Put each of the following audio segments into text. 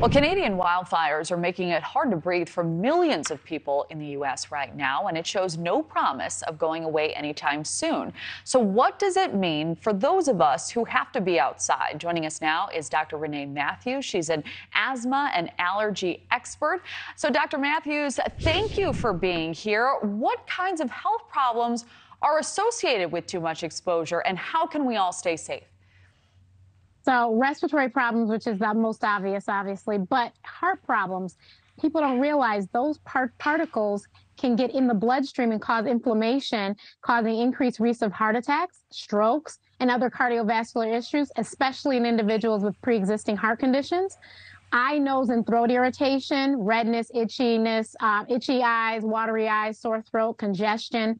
Well, Canadian wildfires are making it hard to breathe for millions of people in the U.S. right now, and it shows no promise of going away anytime soon. So what does it mean for those of us who have to be outside? Joining us now is Dr. Renee Matthews. She's an asthma and allergy expert. So Dr. Matthews, thank you for being here. What kinds of health problems are associated with too much exposure, and how can we all stay safe? So respiratory problems, which is the most obvious, obviously, but heart problems, people don't realize those particles can get in the bloodstream and cause inflammation, causing increased risk of heart attacks, strokes, and other cardiovascular issues, especially in individuals with pre-existing heart conditions. Eye, nose, and throat irritation, redness, itchiness, itchy eyes, watery eyes, sore throat, congestion,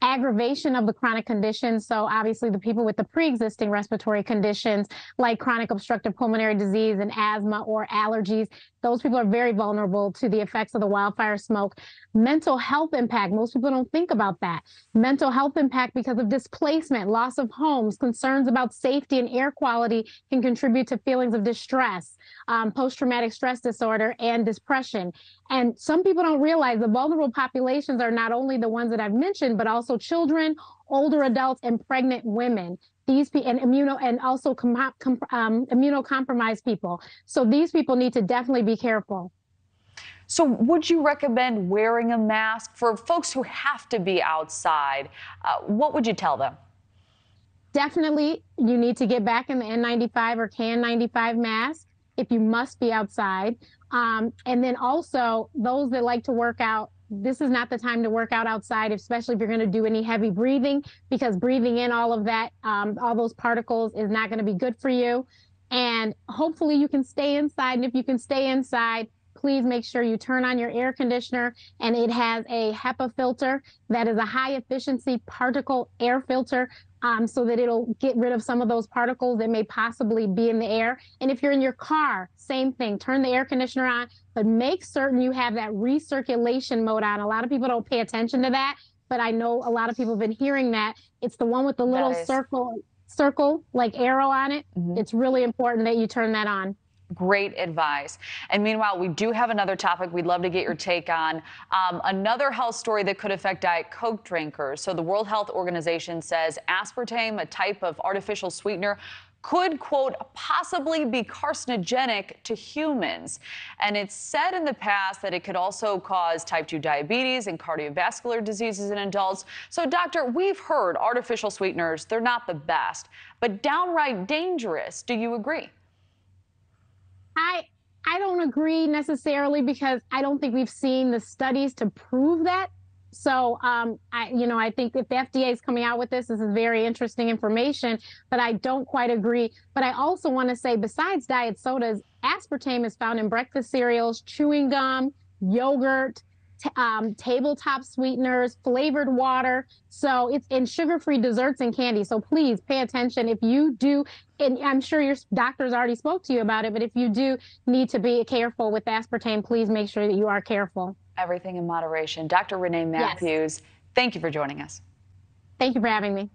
aggravation of the chronic conditions. So obviously the people with the pre-existing respiratory conditions like chronic obstructive pulmonary disease and asthma or allergies, those people are very vulnerable to the effects of the wildfire smoke. Mental health impact, most people don't think about that. Mental health impact because of displacement, loss of homes, concerns about safety and air quality can contribute to feelings of distress, post-traumatic stress disorder, and depression. And some people don't realize the vulnerable populations are not only the ones that I've mentioned, but also children, older adults, and pregnant women. These and immunocompromised people. So these people need to definitely be careful. So would you recommend wearing a mask for folks who have to be outside? What would you tell them? Definitely, you need to get back in the N95 or KN95 mask if you must be outside. And then also those that like to work out, this is not the time to work out outside, especially if you're going to do any heavy breathing, because breathing in all of that, all those particles is not going to be good for you. And hopefully you can stay inside. And if you can stay inside, please make sure you turn on your air conditioner, and it has a HEPA filter that is a high efficiency particle air filter, so that it'll get rid of some of those particles that may possibly be in the air. And if you're in your car, same thing, turn the air conditioner on, but make certain you have that recirculation mode on. A lot of people don't pay attention to that, but I know a lot of people have been hearing that. It's the one with the little circle like arrow on it. Mm-hmm. It's really important that you turn that on. Great advice. And meanwhile, we do have another topic we'd love to get your take on. Another health story that could affect Diet Coke drinkers. So the World Health Organization says aspartame, a type of artificial sweetener, could, quote, possibly be carcinogenic to humans. And it's said in the past that it could also cause type 2 diabetes and cardiovascular diseases in adults. So, doctor, we've heard artificial sweeteners, they're not the best, but downright dangerous. Do you agree? I don't agree necessarily, because I don't think we've seen the studies to prove that. So, I think if the FDA is coming out with this is very interesting information, but I don't quite agree. But I also want to say, besides diet sodas, aspartame is found in breakfast cereals, chewing gum, yogurt, tabletop sweeteners, flavored water. So it's in sugar-free desserts and candy. So please pay attention if you do. And I'm sure your doctors already spoke to you about it, but if you do need to be careful with aspartame, please make sure that you are careful. Everything in moderation. Dr. Renee Matthews, yes. Thank you for joining us. Thank you for having me.